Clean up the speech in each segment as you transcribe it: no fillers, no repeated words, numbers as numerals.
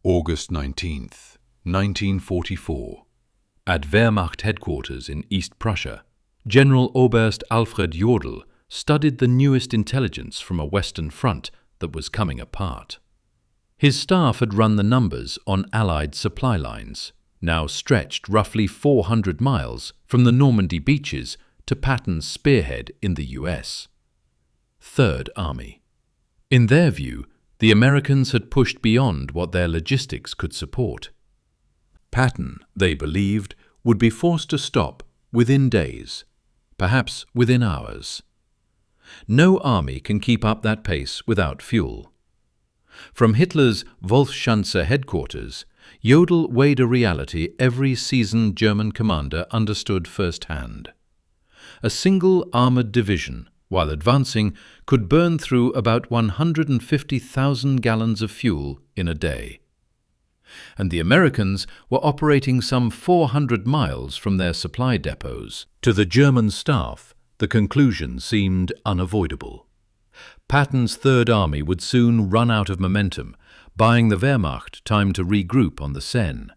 August 19th, 1944. At Wehrmacht headquarters in East Prussia, General Oberst Alfred Jodl studied the newest intelligence from a Western front that was coming apart. His staff had run the numbers on Allied supply lines, now stretched roughly 400 miles from the Normandy beaches to Patton's spearhead in the US. Third Army. In their view, the Americans had pushed beyond what their logistics could support. Patton, they believed, would be forced to stop within days, perhaps within hours. No army can keep up that pace without fuel. From Hitler's Wolfschanze headquarters, Jodl weighed a reality every seasoned German commander understood firsthand. A single armoured division, while advancing, could burn through about 150,000 gallons of fuel in a day. And the Americans were operating some 400 miles from their supply depots. To the German staff, the conclusion seemed unavoidable. Patton's Third Army would soon run out of momentum, buying the Wehrmacht time to regroup on the Seine,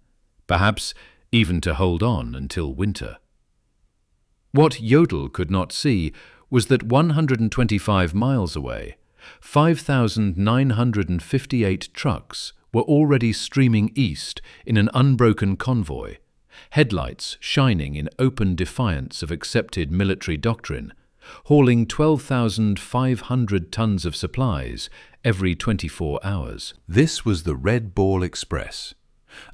perhaps even to hold on until winter. What Jodl could not see was that 125 miles away, 5,958 trucks were already streaming east in an unbroken convoy, headlights shining in open defiance of accepted military doctrine, hauling 12,500 tons of supplies every 24 hours. This was the Red Ball Express,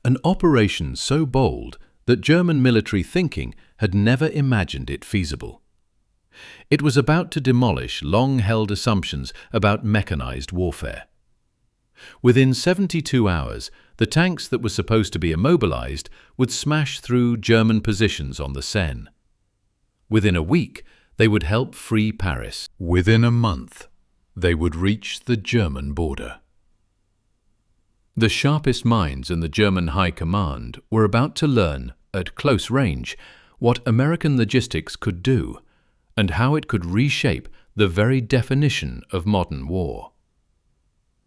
an operation so bold that German military thinking had never imagined it feasible. It was about to demolish long-held assumptions about mechanized warfare. Within 72 hours, the tanks that were supposed to be immobilized would smash through German positions on the Seine. Within a week, they would help free Paris. Within a month, they would reach the German border. The sharpest minds in the German High Command were about to learn, at close range, what American logistics could do, and how it could reshape the very definition of modern war.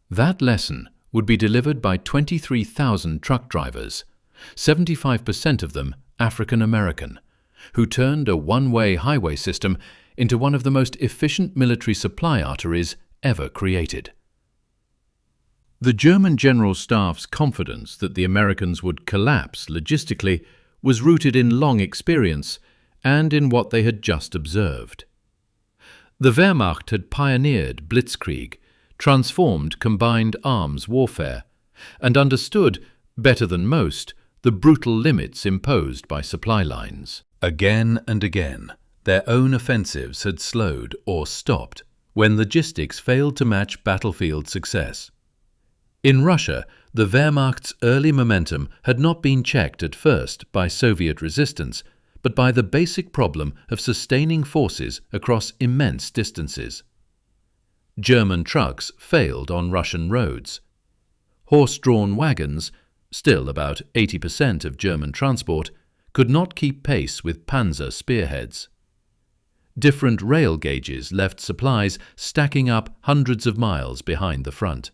That lesson would be delivered by 23,000 truck drivers, 75% of them African American, who turned a one-way highway system into one of the most efficient military supply arteries ever created. The German General Staff's confidence that the Americans would collapse logistically was rooted in long experience and in what they had just observed. The Wehrmacht had pioneered blitzkrieg, transformed combined arms warfare, and understood, better than most, the brutal limits imposed by supply lines. Again and again, their own offensives had slowed or stopped when logistics failed to match battlefield success. In Russia, the Wehrmacht's early momentum had not been checked at first by Soviet resistance, but by the basic problem of sustaining forces across immense distances. German trucks failed on Russian roads. Horse-drawn wagons, still about 80% of German transport, could not keep pace with panzer spearheads. Different rail gauges left supplies stacking up hundreds of miles behind the front.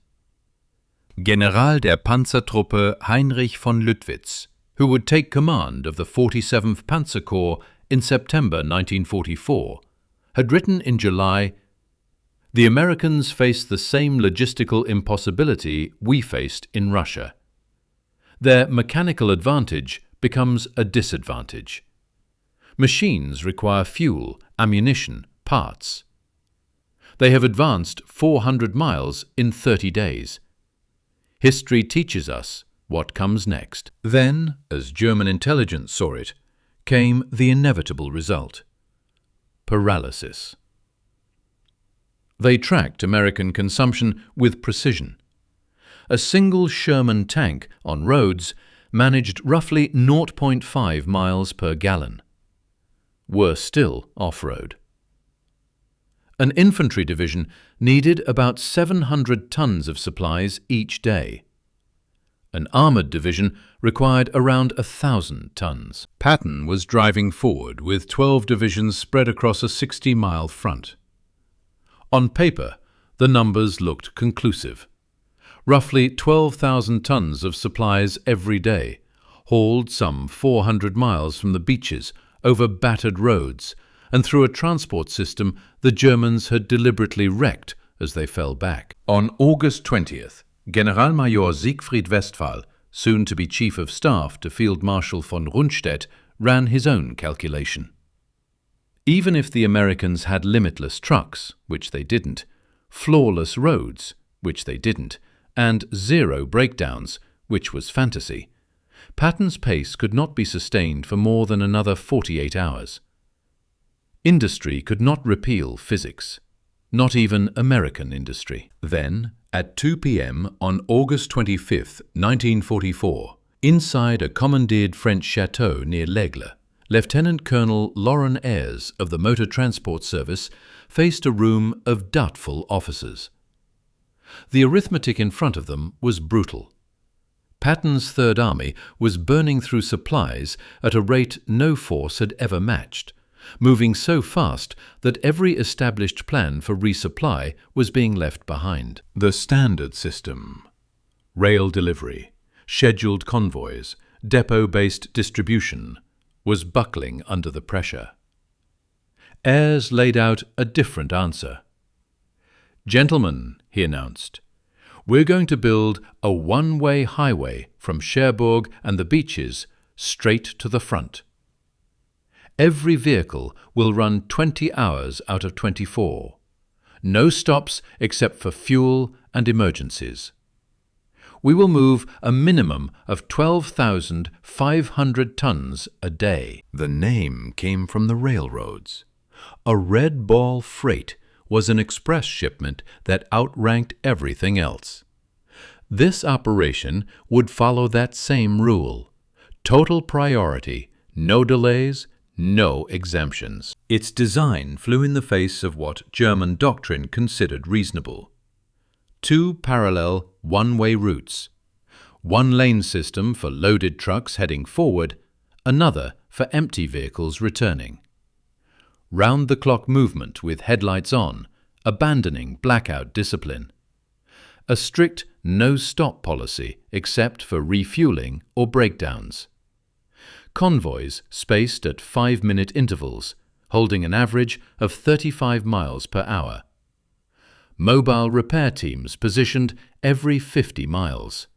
General der Panzertruppe Heinrich von Lüttwitz, who would take command of the 47th Panzer Corps in September 1944, had written in July, "The Americans face the same logistical impossibility we faced in Russia. Their mechanical advantage becomes a disadvantage. Machines require fuel, ammunition, parts. They have advanced 400 miles in 30 days. History teaches us what comes next." Then, as German intelligence saw it, came the inevitable result: paralysis. They tracked American consumption with precision. A single Sherman tank on roads managed roughly 0.5 miles per gallon. Worse still, off-road. An infantry division needed about 700 tons of supplies each day. An armoured division required around 1,000 tons. Patton was driving forward with 12 divisions spread across a 60-mile front. On paper, the numbers looked conclusive. roughly 12,000 tons of supplies every day, hauled some 400 miles from the beaches, over battered roads, and through a transport system the Germans had deliberately wrecked as they fell back. On August 20th, Generalmajor Siegfried Westphal, soon to be Chief of Staff to Field Marshal von Rundstedt, ran his own calculation. Even if the Americans had limitless trucks, which they didn't, flawless roads, which they didn't, and zero breakdowns, which was fantasy, Patton's pace could not be sustained for more than another 48 hours. Industry could not repeal physics, not even American industry. Then, at 2 p.m. on August 25, 1944, inside a commandeered French chateau near l'Aigle, Lieutenant Colonel Laurent Ayres of the Motor Transport Service faced a room of doubtful officers. The arithmetic in front of them was brutal. Patton's Third Army was burning through supplies at a rate no force had ever matched, moving so fast that every established plan for resupply was being left behind. The standard system, rail delivery, scheduled convoys, depot-based distribution, was buckling under the pressure. Ayres laid out a different answer. "Gentlemen," he announced, "we're going to build a one-way highway from Cherbourg and the beaches straight to the front. Every vehicle will run 20 hours out of 24. No stops except for fuel and emergencies. We will move a minimum of 12,500 tons a day." The name came from the railroads. A Red Ball freight was an express shipment that outranked everything else. This operation would follow that same rule: total priority, no delays, no exemptions. Its design flew in the face of what German doctrine considered reasonable. 2 parallel one-way routes, one lane system for loaded trucks heading forward, another for empty vehicles returning. Round-the-clock movement with headlights on, abandoning blackout discipline. A strict no-stop policy except for refueling or breakdowns. Convoys spaced at 5-minute intervals, holding an average of 35 miles per hour. Mobile repair teams positioned every 50 miles.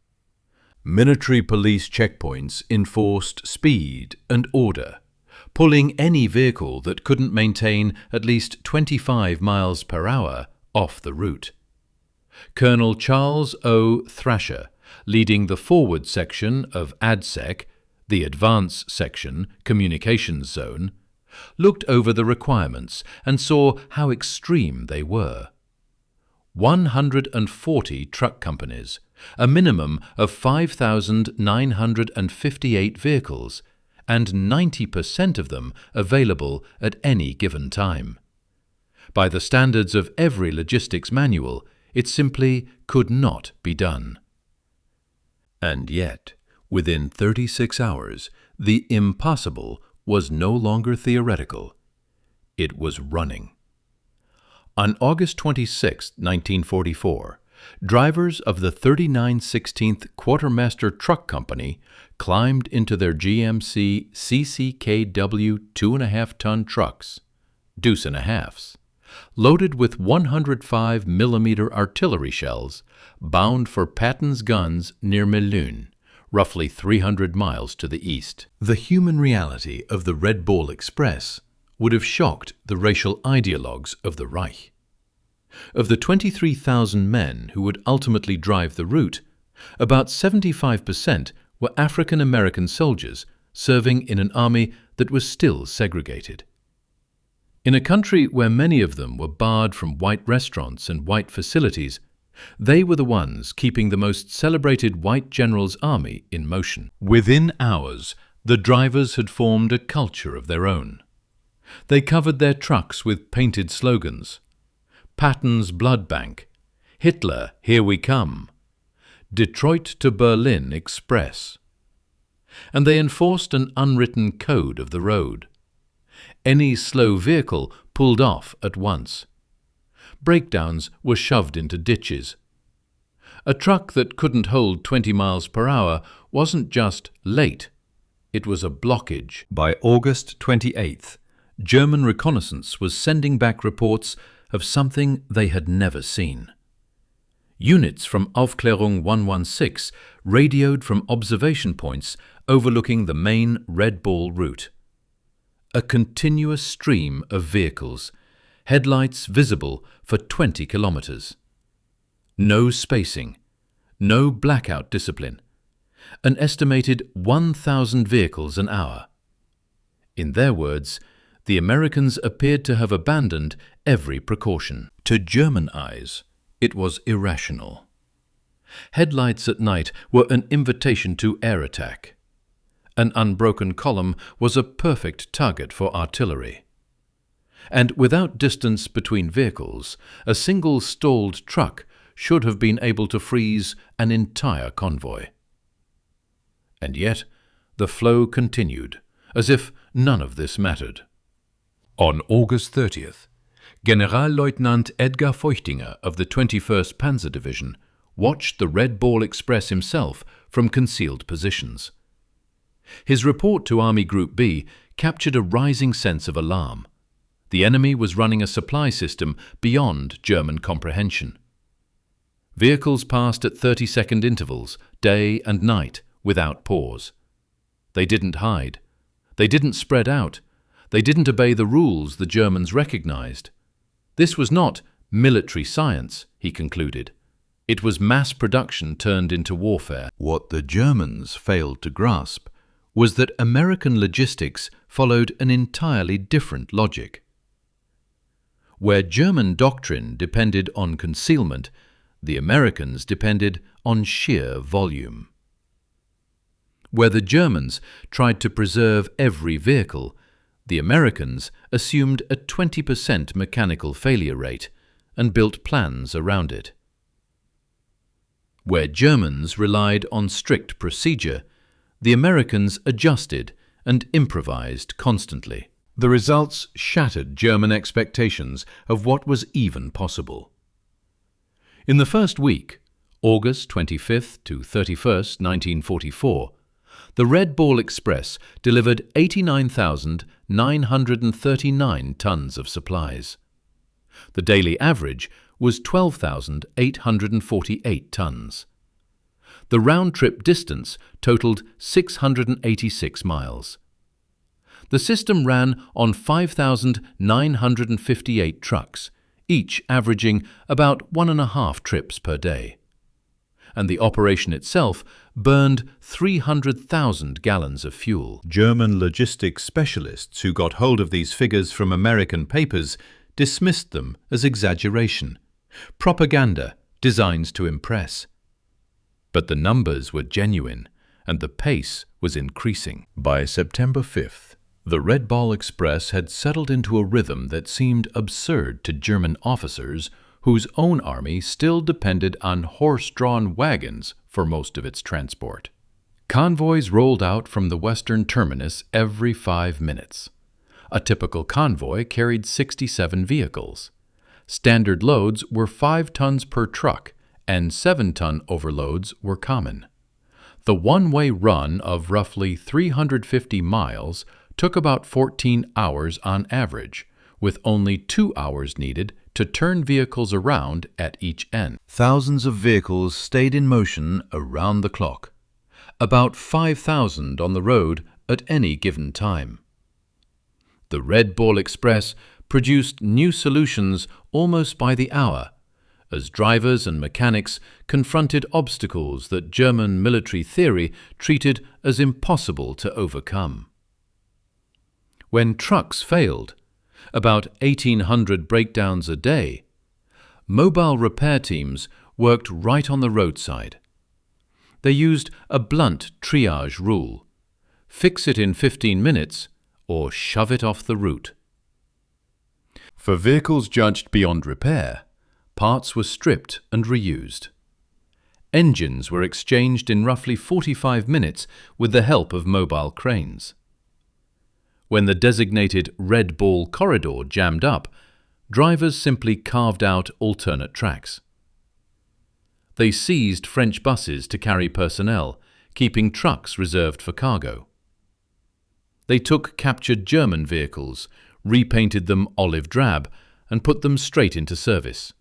Military police checkpoints enforced speed and order, pulling any vehicle that couldn't maintain at least 25 miles per hour off the route. Colonel Charles O. Thrasher, leading the forward section of ADSEC, the Advance Section Communications Zone, looked over the requirements and saw how extreme they were. 140 truck companies, a minimum of 5,958 vehicles, and 90% of them available at any given time. By the standards of every logistics manual, it simply could not be done. And yet, within 36 hours, the impossible was no longer theoretical. It was running. On August 26, 1944, drivers of the 3916th Quartermaster Truck Company climbed into their GMC CCKW 2.5-ton trucks, deuce-and-a-halfs, loaded with 105mm artillery shells, bound for Patton's guns near Melun, roughly 300 miles to the east. The human reality of the Red Ball Express would have shocked the racial ideologues of the Reich. Of the 23,000 men who would ultimately drive the route, about 75% were African American soldiers serving in an army that was still segregated. In a country where many of them were barred from white restaurants and white facilities, they were the ones keeping the most celebrated white general's army in motion. Within hours, the drivers had formed a culture of their own. They covered their trucks with painted slogans: Patton's Blood Bank, Hitler, Here We Come, Detroit to Berlin Express. And they enforced an unwritten code of the road. Any slow vehicle pulled off at once. Breakdowns were shoved into ditches. A truck that couldn't hold 20 miles per hour wasn't just late, it was a blockage. By August 28th, German reconnaissance was sending back reports of something they had never seen. Units from Aufklärung 116 radioed from observation points overlooking the main Red Ball route. A continuous stream of vehicles, headlights visible for 20 kilometers. No spacing, no blackout discipline. An estimated 1,000 vehicles an hour. In their words, the Americans appeared to have abandoned every precaution. To German eyes, it was irrational. Headlights at night were an invitation to air attack. An unbroken column was a perfect target for artillery. And without distance between vehicles, a single stalled truck should have been able to freeze an entire convoy. And yet, the flow continued, as if none of this mattered. On August 30th, Generalleutnant Edgar Feuchtinger of the 21st Panzer Division watched the Red Ball Express himself from concealed positions. His report to Army Group B captured a rising sense of alarm. The enemy was running a supply system beyond German comprehension. Vehicles passed at 30-second intervals, day and night, without pause. They didn't hide. They didn't spread out. They didn't obey the rules the Germans recognized. This was not military science, he concluded. It was mass production turned into warfare. What the Germans failed to grasp was that American logistics followed an entirely different logic. Where German doctrine depended on concealment, the Americans depended on sheer volume. Where the Germans tried to preserve every vehicle, the Americans assumed a 20% mechanical failure rate and built plans around it. Where Germans relied on strict procedure, the Americans adjusted and improvised constantly. The results shattered German expectations of what was even possible. In the first week, August 25th to 31st, 1944, the Red Ball Express delivered 89,939 tons of supplies. The daily average was 12,848 tons. The round-trip distance totaled 686 miles. The system ran on 5,958 trucks, each averaging about 1.5 trips per day. And the operation itself burned 300,000 gallons of fuel. German logistics specialists who got hold of these figures from American papers dismissed them as exaggeration, propaganda designed to impress. But the numbers were genuine, and the pace was increasing. By September 5th, the Red Ball Express had settled into a rhythm that seemed absurd to German officers whose own army still depended on horse-drawn wagons for most of its transport. Convoys rolled out from the western terminus every 5 minutes. A typical convoy carried 67 vehicles. Standard loads were 5 tons per truck, and 7-ton overloads were common. The one-way run of roughly 350 miles took about 14 hours on average, with only 2 hours needed to turn vehicles around at each end. Thousands of vehicles stayed in motion around the clock, about 5,000 on the road at any given time. The Red Ball Express produced new solutions almost by the hour, as drivers and mechanics confronted obstacles that German military theory treated as impossible to overcome. When trucks failed, about 1,800 breakdowns a day, mobile repair teams worked right on the roadside. They used a blunt triage rule: fix it in 15 minutes or shove it off the route. For vehicles judged beyond repair, parts were stripped and reused. Engines were exchanged in roughly 45 minutes with the help of mobile cranes. When the designated Red Ball corridor jammed up, drivers simply carved out alternate tracks. They seized French buses to carry personnel, keeping trucks reserved for cargo. They took captured German vehicles, repainted them olive drab, and put them straight into service.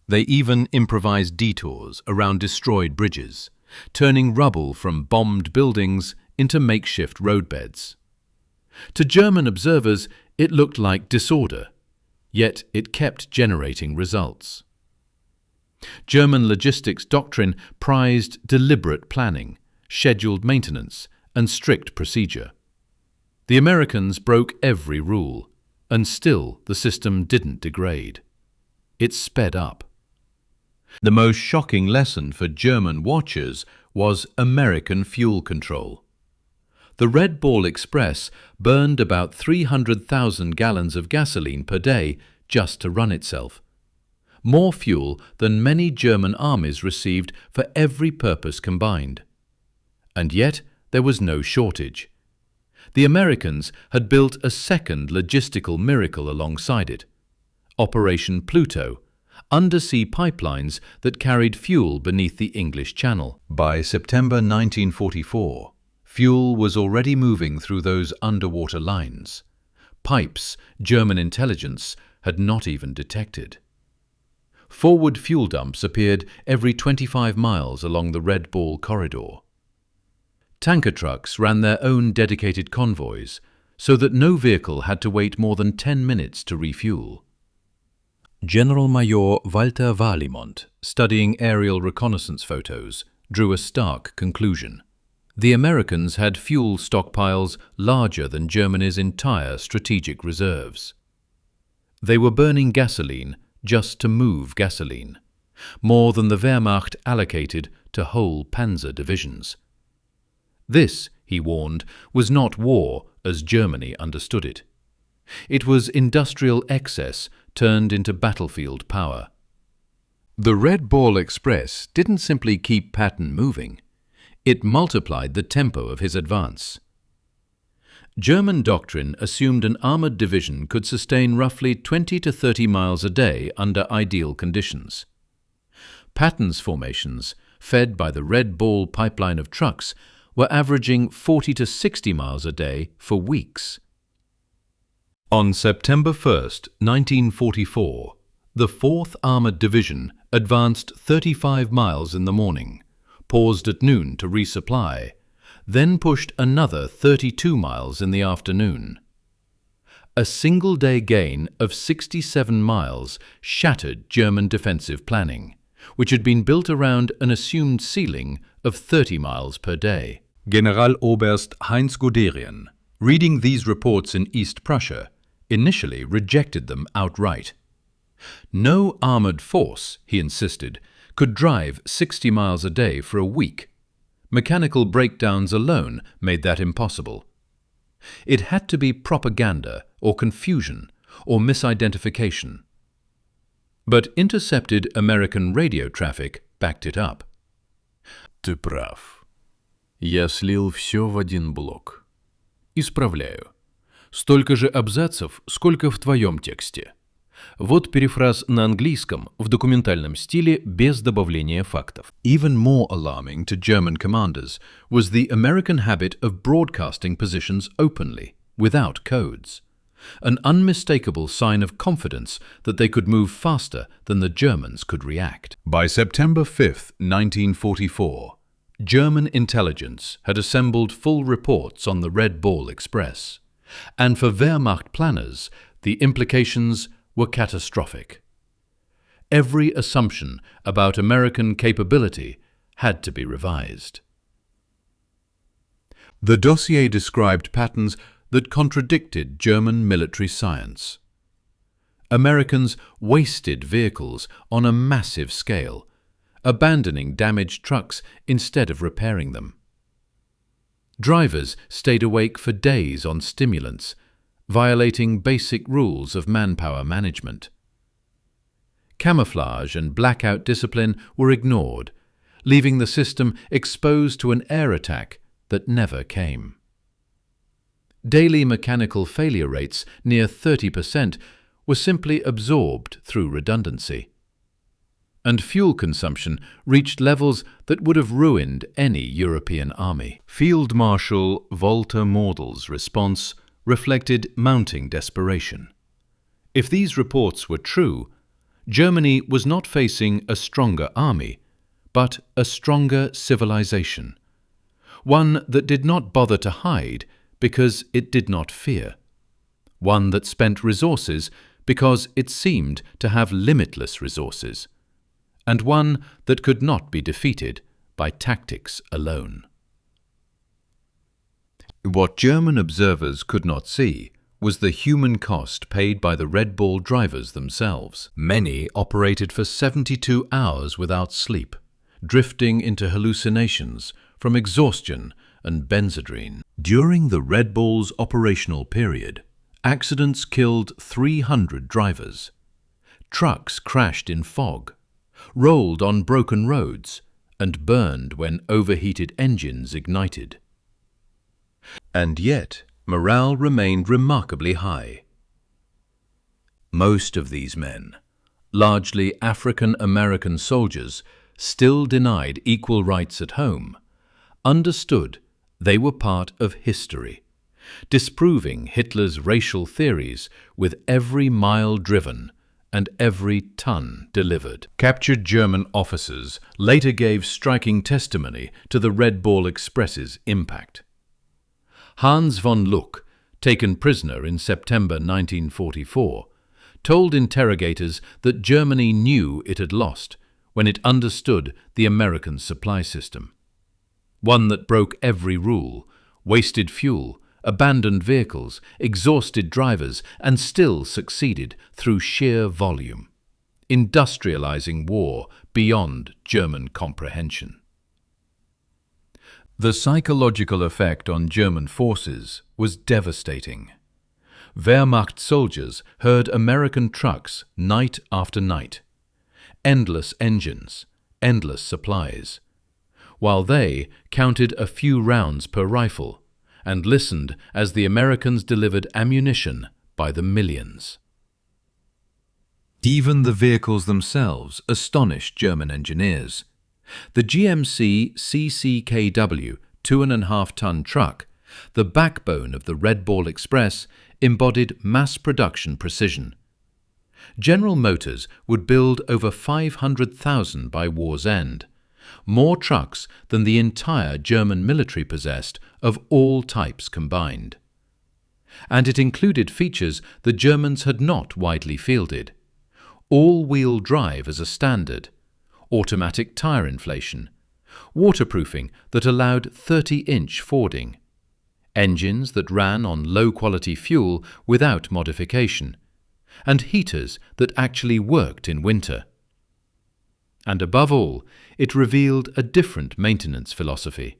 They even improvised detours around destroyed bridges, turning rubble from bombed buildings into makeshift roadbeds. To German observers, it looked like disorder, yet it kept generating results. German logistics doctrine prized deliberate planning, scheduled maintenance, and strict procedure. The Americans broke every rule, and still the system didn't degrade. It sped up. The most shocking lesson for German watchers was American fuel control. The Red Ball Express burned about 300,000 gallons of gasoline per day just to run itself. More fuel than many German armies received for every purpose combined. And yet there was no shortage. The Americans had built a second logistical miracle alongside it: Operation Pluto, undersea pipelines that carried fuel beneath the English Channel. By September 1944, fuel was already moving through those underwater lines, pipes German intelligence had not even detected. Forward fuel dumps appeared every 25 miles along the Red Ball corridor. Tanker trucks ran their own dedicated convoys, so that no vehicle had to wait more than 10 minutes to refuel. General Major Walter Warlimont, studying aerial reconnaissance photos, drew a stark conclusion. The Americans had fuel stockpiles larger than Germany's entire strategic reserves. They were burning gasoline just to move gasoline, more than the Wehrmacht allocated to whole panzer divisions. This, he warned, was not war as Germany understood it. It was industrial excess turned into battlefield power. The Red Ball Express didn't simply keep Patton moving. It multiplied the tempo of his advance. German doctrine assumed an armored division could sustain roughly 20 to 30 miles a day under ideal conditions. Patton's formations, fed by the Red Ball pipeline of trucks, were averaging 40 to 60 miles a day for weeks. On September 1st, 1944, the 4th Armored Division advanced 35 miles in the morning, paused at noon to resupply, then pushed another 32 miles in the afternoon. A single-day gain of 67 miles shattered German defensive planning, which had been built around an assumed ceiling of 30 miles per day. Generaloberst Heinz Guderian, reading these reports in East Prussia, initially rejected them outright. No armored force, he insisted, could drive 60 miles a day for a week. Mechanical breakdowns alone made that impossible. It had to be propaganda or confusion or misidentification. But intercepted American radio traffic backed it up. Ты прав. Я слил все в один блок. Исправляю. Столько же абзацев, сколько в твоем тексте. Вот перефраз на английском в документальном стиле без добавления фактов. Even more alarming to German commanders was the American habit of broadcasting positions openly, without codes. An unmistakable sign of confidence that they could move faster than the Germans could react. By September 5th, 1944, German intelligence had assembled full reports on the Red Ball Express, and for Wehrmacht planners, the implications were catastrophic. Every assumption about American capability had to be revised. The dossier described patterns that contradicted German military science. Americans wasted vehicles on a massive scale, abandoning damaged trucks instead of repairing them. Drivers stayed awake for days on stimulants, violating basic rules of manpower management. Camouflage and blackout discipline were ignored, leaving the system exposed to an air attack that never came. Daily mechanical failure rates near 30% were simply absorbed through redundancy. and fuel consumption reached levels that would have ruined any European army. Field Marshal Walter Mordell's response reflected mounting desperation. If these reports were true, Germany was not facing a stronger army, but a stronger civilization, one that did not bother to hide because it did not fear, one that spent resources because it seemed to have limitless resources, and one that could not be defeated by tactics alone. What German observers could not see was the human cost paid by the Red Ball drivers themselves. Many operated for 72 hours without sleep, drifting into hallucinations from exhaustion and benzodrine. During the Red Ball's operational period, accidents killed 300 drivers. Trucks crashed in fog, rolled on broken roads, and burned when overheated engines ignited. And yet, morale remained remarkably high. Most of these men, largely African-American soldiers, still denied equal rights at home, understood they were part of history, disproving Hitler's racial theories with every mile driven and every ton delivered. Captured German officers later gave striking testimony to the Red Ball Express's impact. Hans von Luck, taken prisoner in September 1944, told interrogators that Germany knew it had lost when it understood the American supply system. One that broke every rule, wasted fuel, abandoned vehicles, exhausted drivers, and still succeeded through sheer volume, industrializing war beyond German comprehension. The psychological effect on German forces was devastating. Wehrmacht soldiers heard American trucks night after night, endless engines, endless supplies, while they counted a few rounds per rifle and listened as the Americans delivered ammunition by the millions. Even the vehicles themselves astonished German engineers. The GMC CCKW 2.5-ton truck, the backbone of the Red Ball Express, embodied mass production precision. General Motors would build over 500,000 by war's end, more trucks than the entire German military possessed of all types combined. And it included features the Germans had not widely fielded: all-wheel drive as a standard, automatic tire inflation, waterproofing that allowed 30-inch fording, engines that ran on low-quality fuel without modification, and heaters that actually worked in winter. And above all, it revealed a different maintenance philosophy.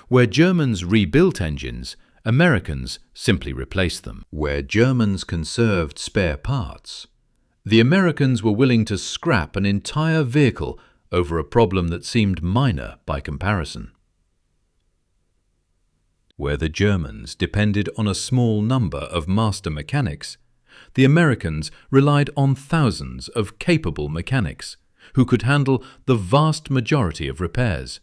Where Germans rebuilt engines, Americans simply replaced them. Where Germans conserved spare parts, the Americans were willing to scrap an entire vehicle over a problem that seemed minor by comparison. Where the Germans depended on a small number of master mechanics, the Americans relied on thousands of capable mechanics who could handle the vast majority of repairs.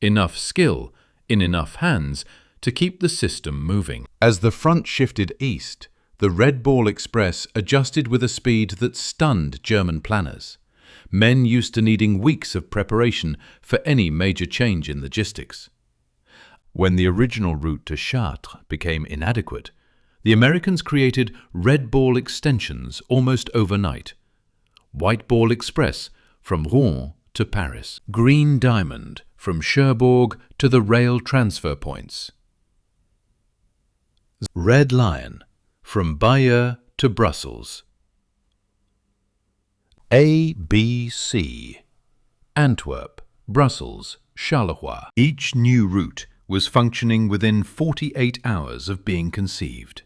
Enough skill in enough hands to keep the system moving. As the front shifted east, the Red Ball Express adjusted with a speed that stunned German planners, men used to needing weeks of preparation for any major change in logistics. When the original route to Chartres became inadequate, the Americans created Red Ball extensions almost overnight. White Ball Express from Rouen to Paris. Green Diamond from Cherbourg to the rail transfer points. Red Lion from Bayeux to Brussels. ABC. Antwerp, Brussels, Charleroi. Each new route was functioning within 48 hours of being conceived.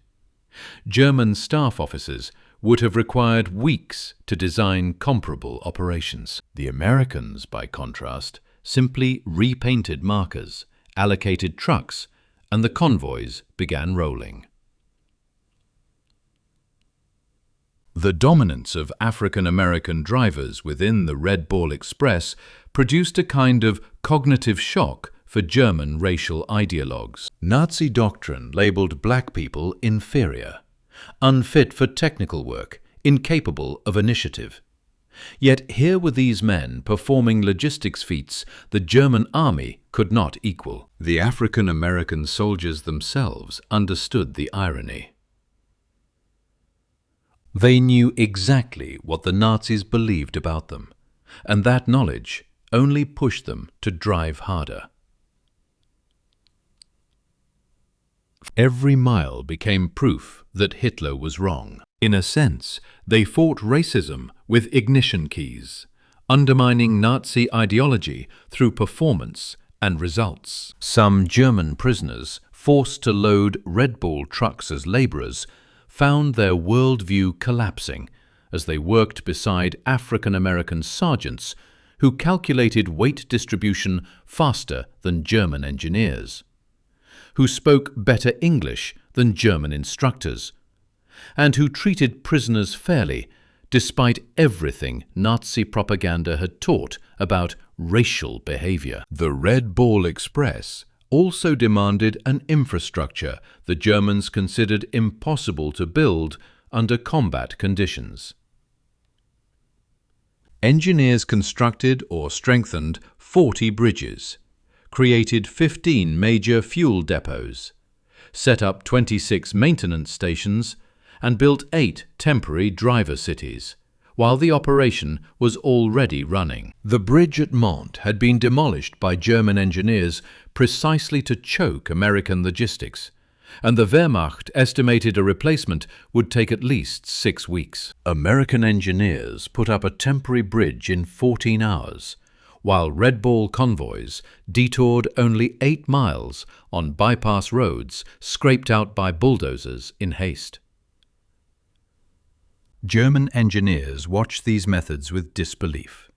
German staff officers would have required weeks to design comparable operations. The Americans, by contrast, simply repainted markers, allocated trucks, and the convoys began rolling. The dominance of African American drivers within the Red Ball Express produced a kind of cognitive shock for German racial ideologues. Nazi doctrine labeled black people inferior, unfit for technical work, incapable of initiative. Yet here were these men performing logistics feats the German army could not equal. The African American soldiers themselves understood the irony. They knew exactly what the Nazis believed about them, and that knowledge only pushed them to drive harder. Every mile became proof that Hitler was wrong. In a sense, they fought racism with ignition keys, undermining Nazi ideology through performance and results. Some German prisoners, forced to load Red Ball trucks as laborers, found their worldview collapsing as they worked beside African American sergeants who calculated weight distribution faster than German engineers, who spoke better English than German instructors, and who treated prisoners fairly despite everything Nazi propaganda had taught about racial behavior. The Red Ball Express also demanded an infrastructure the Germans considered impossible to build under combat conditions. Engineers constructed or strengthened 40 bridges, created 15 major fuel depots, set up 26 maintenance stations, and built 8 temporary driver cities, while the operation was already running. The bridge at Mont had been demolished by German engineers precisely to choke American logistics, and the Wehrmacht estimated a replacement would take at least 6 weeks. American engineers put up a temporary bridge in 14 hours, while Red Ball convoys detoured only 8 miles on bypass roads scraped out by bulldozers in haste. German engineers watched these methods with disbelief.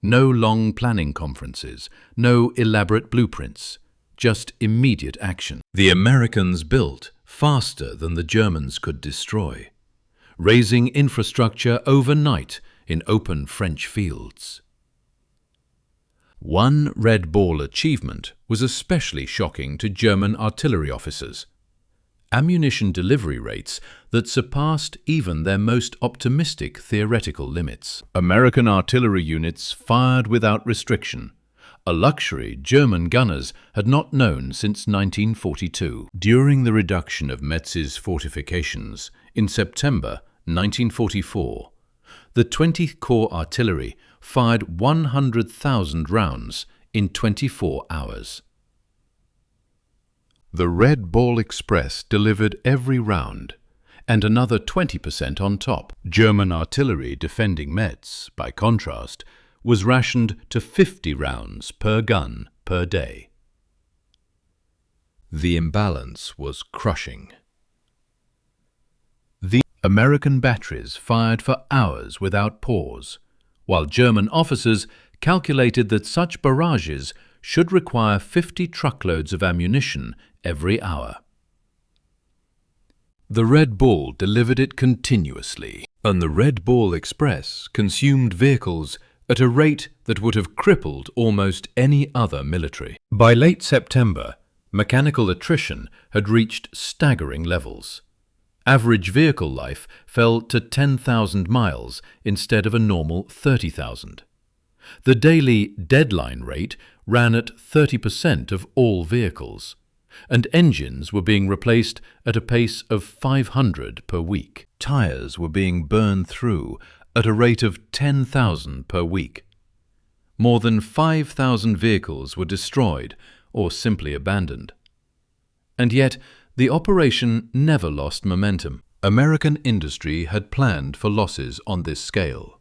No long planning conferences, no elaborate blueprints, just immediate action. The Americans built faster than the Germans could destroy, raising infrastructure overnight in open French fields. One Red Ball achievement was especially shocking to German artillery officers: ammunition delivery rates that surpassed even their most optimistic theoretical limits. American artillery units fired without restriction, a luxury German gunners had not known since 1942. During the reduction of Metz's fortifications in September 1944, the 20th Corps Artillery fired 100,000 rounds in 24 hours. The Red Ball Express delivered every round, and another 20% on top. German artillery defending Metz, by contrast, was rationed to 50 rounds per gun per day. The imbalance was crushing. The American batteries fired for hours without pause, while German officers calculated that such barrages should require 50 truckloads of ammunition every hour. The Red Ball delivered it continuously, and the Red Ball Express consumed vehicles at a rate that would have crippled almost any other military. By late September, mechanical attrition had reached staggering levels. Average vehicle life fell to 10,000 miles instead of a normal 30,000. The daily deadline rate ran at 30% of all vehicles, and engines were being replaced at a pace of 500 per week. Tires were being burned through at a rate of 10,000 per week. More than 5,000 vehicles were destroyed or simply abandoned. And yet, the operation never lost momentum. American industry had planned for losses on this scale.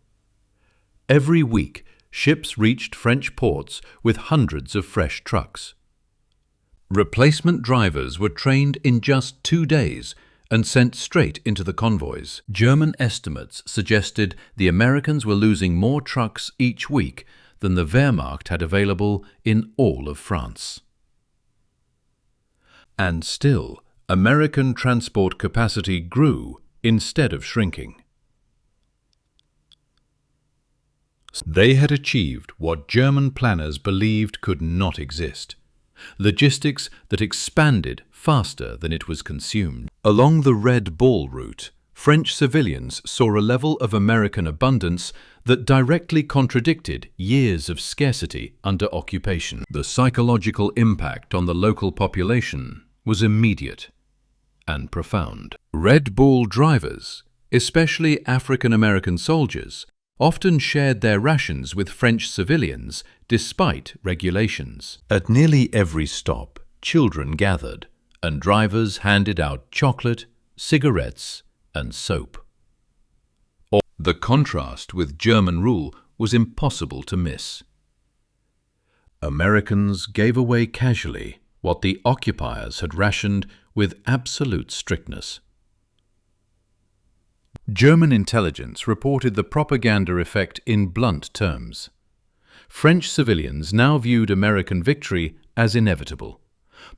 Every week, ships reached French ports with hundreds of fresh trucks. Replacement drivers were trained in just 2 days and sent straight into the convoys. German estimates suggested the Americans were losing more trucks each week than the Wehrmacht had available in all of France. And still, American transport capacity grew instead of shrinking. They had achieved what German planners believed could not exist: logistics that expanded faster than it was consumed. Along the Red Ball route, French civilians saw a level of American abundance that directly contradicted years of scarcity under occupation. The psychological impact on the local population was immediate and profound. Red Ball drivers, especially African American soldiers, often shared their rations with French civilians despite regulations. At nearly every stop, children gathered, and drivers handed out chocolate, cigarettes, and soap. The contrast with German rule was impossible to miss. Americans gave away casually what the occupiers had rationed with absolute strictness. German intelligence reported the propaganda effect in blunt terms. French civilians now viewed American victory as inevitable,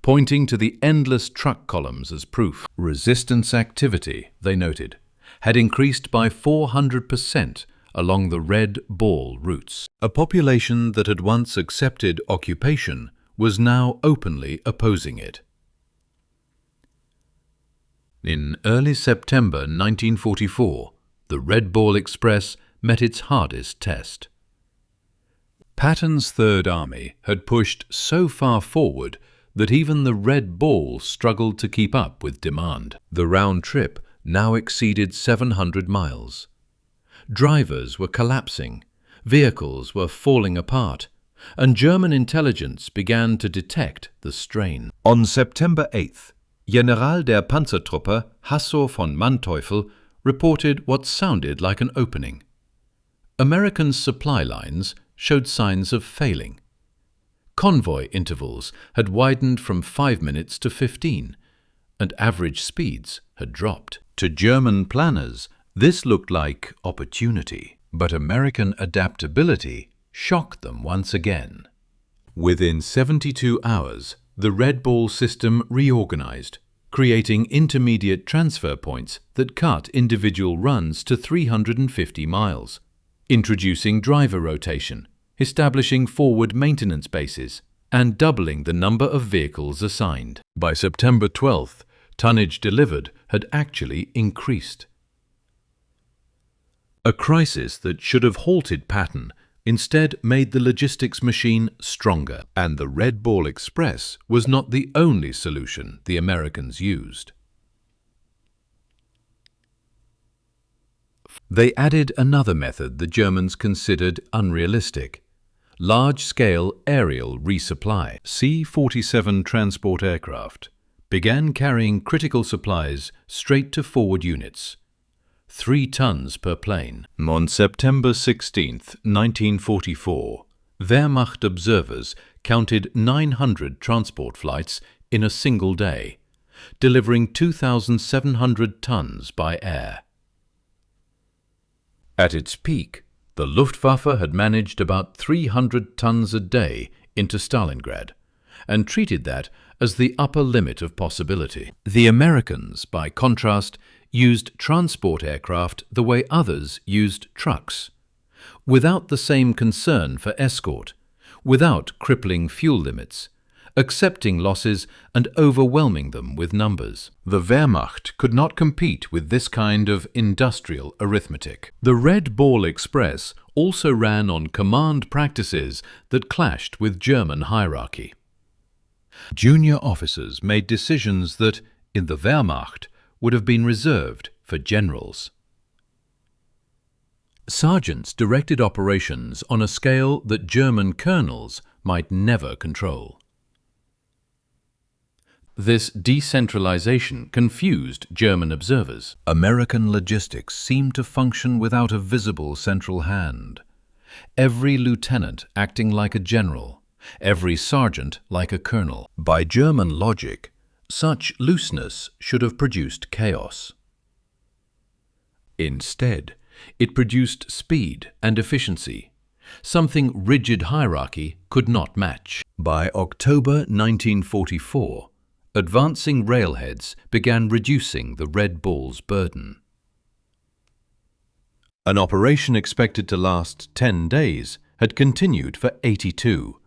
pointing to the endless truck columns as proof. Resistance activity, they noted, had increased by 400% along the Red Ball routes. A population that had once accepted occupation was now openly opposing it. In early September 1944, the Red Ball Express met its hardest test. Patton's Third Army had pushed so far forward that even the Red Ball struggled to keep up with demand. The round trip now exceeded 700 miles. Drivers were collapsing, vehicles were falling apart, and German intelligence began to detect the strain. On September 8th, General der Panzertruppe Hasso von Manteuffel reported what sounded like an opening. American supply lines showed signs of failing. Convoy intervals had widened from 5 minutes to 15, and average speeds had dropped. To German planners, this looked like opportunity, but American adaptability shocked them once again. Within 72 hours, the Red Ball system reorganized, creating intermediate transfer points that cut individual runs to 350 miles, introducing driver rotation, establishing forward maintenance bases, and doubling the number of vehicles assigned. By September 12th, tonnage delivered had actually increased. A crisis that should have halted Patton instead made the logistics machine stronger, and the Red Ball Express was not the only solution the Americans used. They added another method the Germans considered unrealistic: large-scale aerial resupply. C-47 transport aircraft began carrying critical supplies straight to forward units, 3 tons per plane. On September 16, 1944, Wehrmacht observers counted 900 transport flights in a single day, delivering 2,700 tons by air. At its peak, the Luftwaffe had managed about 300 tons a day into Stalingrad, and treated that as the upper limit of possibility. The Americans, by contrast, used transport aircraft the way others used trucks, without the same concern for escort, without crippling fuel limits, accepting losses and overwhelming them with numbers. The Wehrmacht could not compete with this kind of industrial arithmetic. The Red Ball Express also ran on command practices that clashed with German hierarchy. Junior officers made decisions that, in the Wehrmacht, would have been reserved for generals. Sergeants directed operations on a scale that German colonels might never control. This decentralization confused German observers. American logistics seemed to function without a visible central hand. Every lieutenant acting like a general, every sergeant like a colonel. By German logic, such looseness should have produced chaos. Instead, it produced speed and efficiency, something rigid hierarchy could not match. By October 1944, advancing railheads began reducing the Red Ball's burden. An operation expected to last 10 days had continued for 82,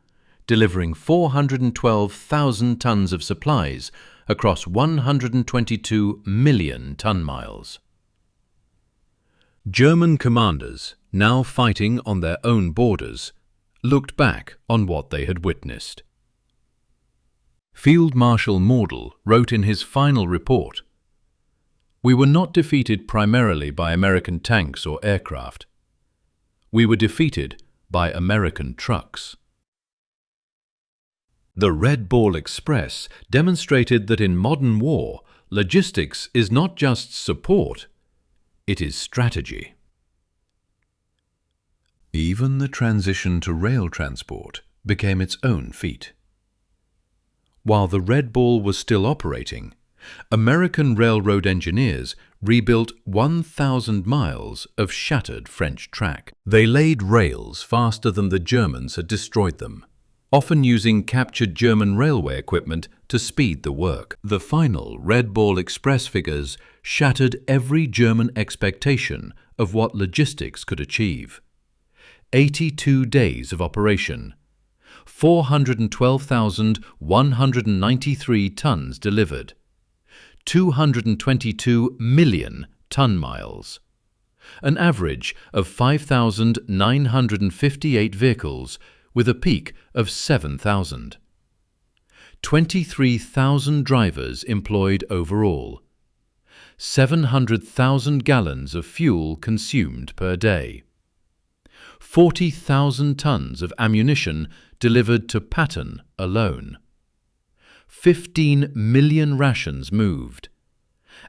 delivering 412,000 tons of supplies across 122 million ton-miles. German commanders, now fighting on their own borders, looked back on what they had witnessed. Field Marshal Mordell wrote in his final report, "We were not defeated primarily by American tanks or aircraft. We were defeated by American trucks." The Red Ball Express demonstrated that in modern war, logistics is not just support, it is strategy. Even the transition to rail transport became its own feat. While the Red Ball was still operating, American railroad engineers rebuilt 1,000 miles of shattered French track. They laid rails faster than the Germans had destroyed them, often using captured German railway equipment to speed the work. The final Red Ball Express figures shattered every German expectation of what logistics could achieve. 82 days of operation, 412,193 tons delivered, 222 million ton-miles, an average of 5,958 vehicles with a peak of 7,000. 23,000 drivers employed overall, 700,000 gallons of fuel consumed per day, 40,000 tons of ammunition delivered to Patton alone, 15 million rations moved,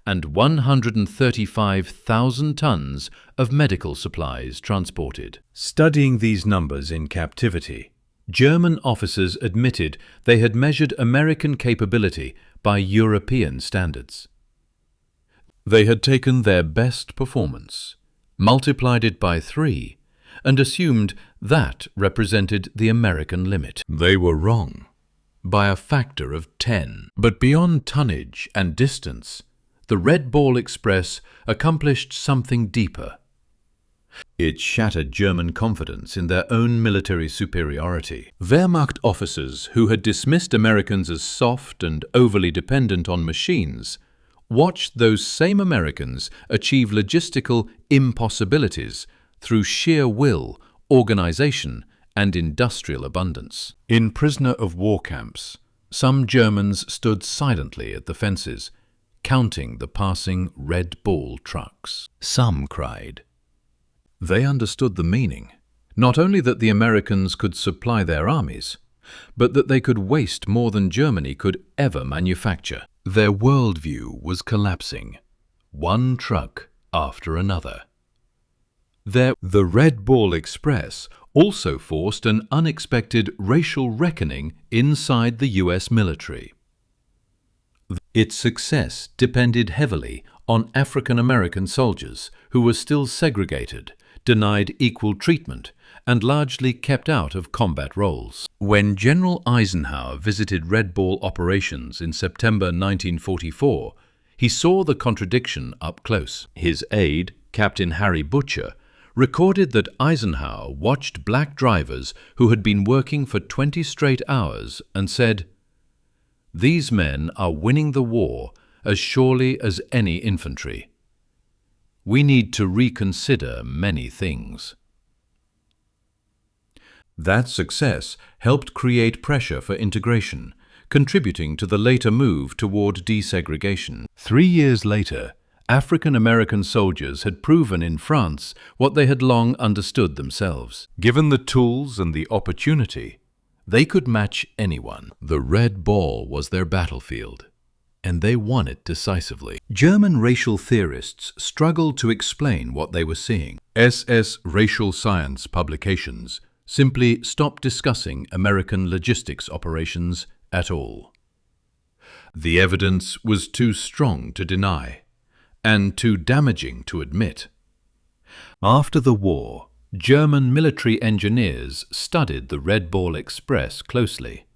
and 135,000 tons of medical supplies transported. Studying these numbers in captivity, German officers admitted they had measured American capability by European standards. They had taken their best performance, multiplied it by 3, and assumed that represented the American limit. They were wrong by a factor of 10. But beyond tonnage and distance, the Red Ball Express accomplished something deeper. It shattered German confidence in their own military superiority. Wehrmacht officers who had dismissed Americans as soft and overly dependent on machines watched those same Americans achieve logistical impossibilities through sheer will, organization, and industrial abundance. In prisoner of war camps, some Germans stood silently at the fences, counting the passing Red Ball trucks. Some cried. They understood the meaning, not only that the Americans could supply their armies, but that they could waste more than Germany could ever manufacture. Their worldview was collapsing, one truck after another. The Red Ball Express also forced an unexpected racial reckoning inside the US military. Its success depended heavily on African American soldiers who were still segregated, denied equal treatment, and largely kept out of combat roles. When General Eisenhower visited Red Ball operations in September 1944, he saw the contradiction up close. His aide, Captain Harry Butcher, recorded that Eisenhower watched black drivers who had been working for 20 straight hours and said, "These men are winning the war as surely as any infantry. We need to reconsider many things." That success helped create pressure for integration, contributing to the later move toward desegregation. 3 years later, African American soldiers had proven in France what they had long understood themselves. Given the tools and the opportunity, they could match anyone. The Red Ball was their battlefield, and they won it decisively. German racial theorists struggled to explain what they were seeing. SS Racial Science publications simply stopped discussing American logistics operations at all. The evidence was too strong to deny, and too damaging to admit. After the war, German military engineers studied the Red Ball Express closely.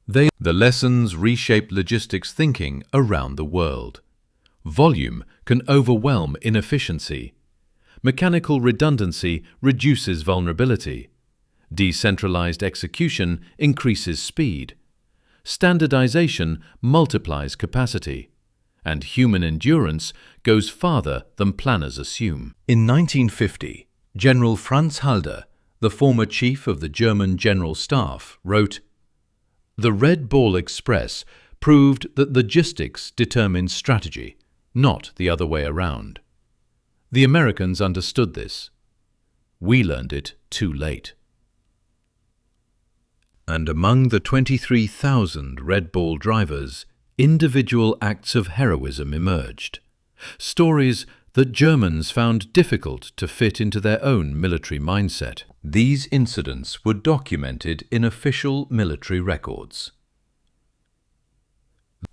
The lessons reshaped logistics thinking around the world. Volume can overwhelm inefficiency. Mechanical redundancy reduces vulnerability. Decentralized execution increases speed. Standardization multiplies capacity. And human endurance goes farther than planners assume. In 1950, General Franz Halder, the former chief of the German General Staff, wrote, "The Red Ball Express proved that logistics determines strategy, not the other way around." The Americans understood this. We learned it too late. And among the 23,000 Red Ball drivers, individual acts of heroism emerged. Stories that Germans found difficult to fit into their own military mindset. These incidents were documented in official military records.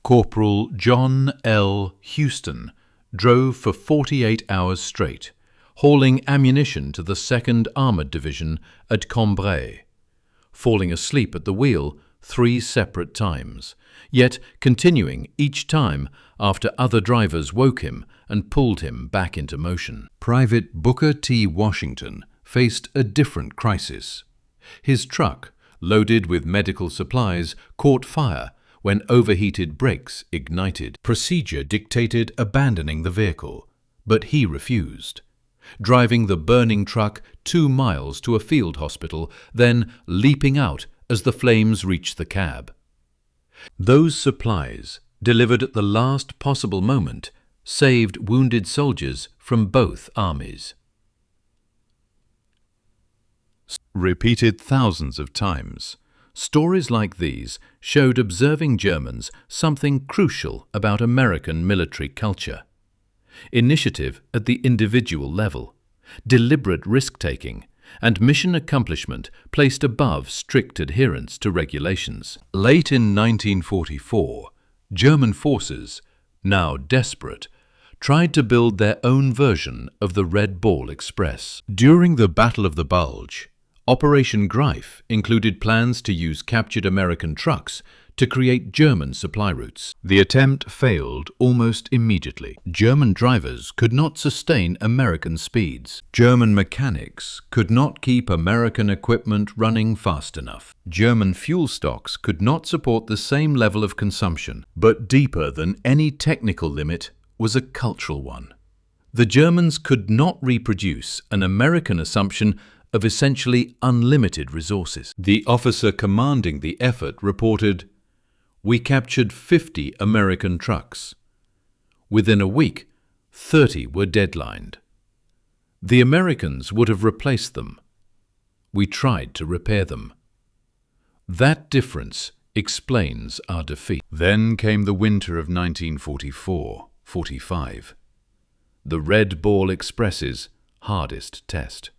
Corporal John L. Houston drove for 48 hours straight, hauling ammunition to the 2nd Armored Division at Convoy, falling asleep at the wheel 3 separate times, yet continuing each time after other drivers woke him and pulled him back into motion. Private Booker T. Washington faced a different crisis. His truck, loaded with medical supplies, caught fire when overheated brakes ignited. Procedure dictated abandoning the vehicle, but he refused, driving the burning truck 2 miles to a field hospital, then leaping out as the flames reached the cab. Those supplies, delivered at the last possible moment, saved wounded soldiers from both armies. Repeated thousands of times, stories like these showed observing Germans something crucial about American military culture. Initiative at the individual level, deliberate risk-taking, and mission accomplishment placed above strict adherence to regulations. Late in 1944, German forces, now desperate, tried to build their own version of the Red Ball Express. During the Battle of the Bulge, Operation Greif included plans to use captured American trucks to create German supply routes. The attempt failed almost immediately. German drivers could not sustain American speeds. German mechanics could not keep American equipment running fast enough. German fuel stocks could not support the same level of consumption. But deeper than any technical limit was a cultural one. The Germans could not reproduce an American assumption of essentially unlimited resources. The officer commanding the effort reported, "We captured 50 American trucks. Within a week, 30 were deadlined. The Americans would have replaced them. We tried to repair them. That difference explains our defeat." Then came the winter of 1944-45, the Red Ball Express's hardest test.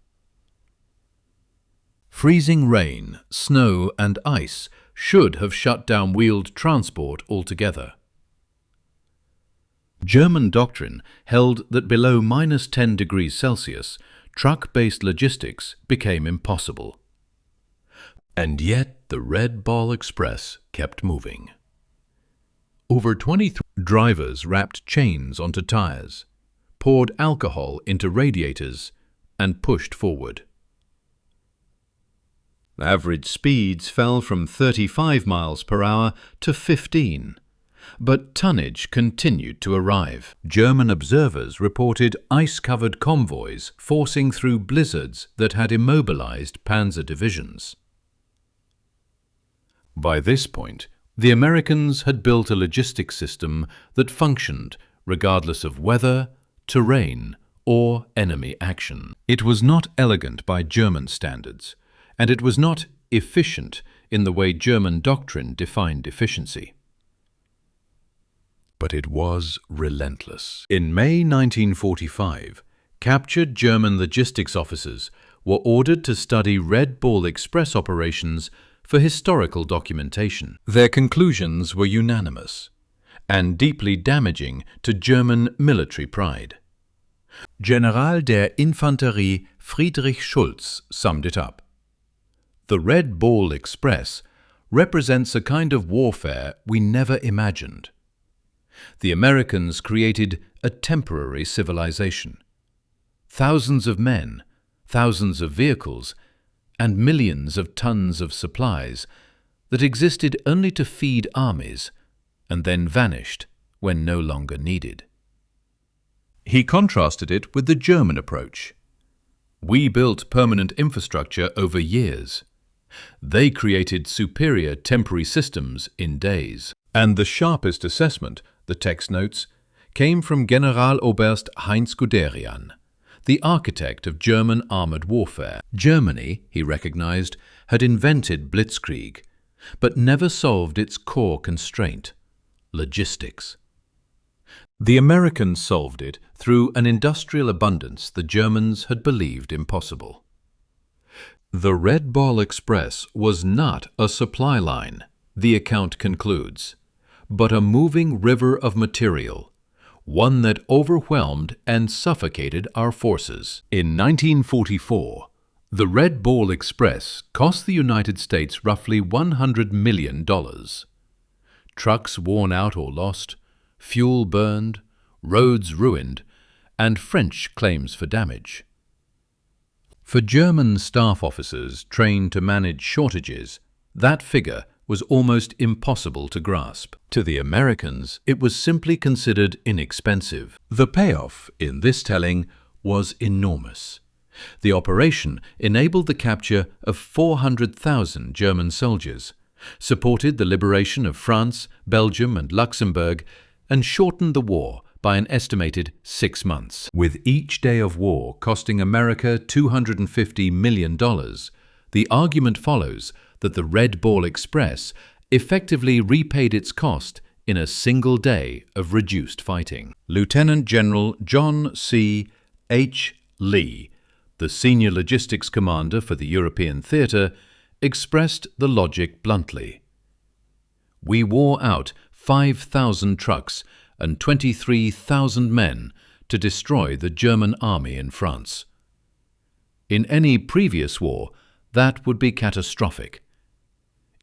Freezing rain, snow, and ice should have shut down wheeled transport altogether. German doctrine held that below -10 degrees Celsius, truck-based logistics became impossible. And yet the Red Ball Express kept moving. Over 23 drivers wrapped chains onto tires, poured alcohol into radiators, and pushed forward. Average speeds fell from 35 miles per hour to 15, but tonnage continued to arrive. German observers reported ice-covered convoys forcing through blizzards that had immobilized panzer divisions. By this point, the Americans had built a logistics system that functioned regardless of weather, terrain, or enemy action. It was not elegant by German standards, and it was not efficient in the way German doctrine defined efficiency. But it was relentless. In May 1945, captured German logistics officers were ordered to study Red Ball Express operations for historical documentation. Their conclusions were unanimous and deeply damaging to German military pride. General der Infanterie Friedrich Schulz summed it up. The Red Ball Express represents a kind of warfare we never imagined. The Americans created a temporary civilization. thousands of men, thousands of vehicles, and millions of tons of supplies that existed only to feed armies and then vanished when no longer needed. He contrasted it with the German approach. We built permanent infrastructure over years. They created superior temporary systems in days. And the sharpest assessment, the text notes, came from Generaloberst Heinz Guderian, the architect of German armored warfare. Germany, he recognized, had invented blitzkrieg, but never solved its core constraint, logistics. The Americans solved it through an industrial abundance the Germans had believed impossible. The Red Ball Express was not a supply line, the account concludes, but a moving river of material, one that overwhelmed and suffocated our forces. In 1944, the Red Ball Express cost the United States roughly $100 million. Trucks worn out or lost, fuel burned, roads ruined, and French claims for damage. For German staff officers trained to manage shortages, that figure was almost impossible to grasp. To the Americans, it was simply considered inexpensive. The payoff in this telling was enormous. The operation enabled the capture of 400,000 German soldiers, supported the liberation of France, Belgium, and Luxembourg, and shortened the war by an estimated 6 months. With each day of war costing America $250 million, the argument follows that the Red Ball Express effectively repaid its cost in a single day of reduced fighting. Lieutenant General John C. H. Lee, the senior logistics commander for the European theater, expressed the logic bluntly. We wore out 5,000 trucks and 23,000 men to destroy the German army in France. In any previous war, that would be catastrophic.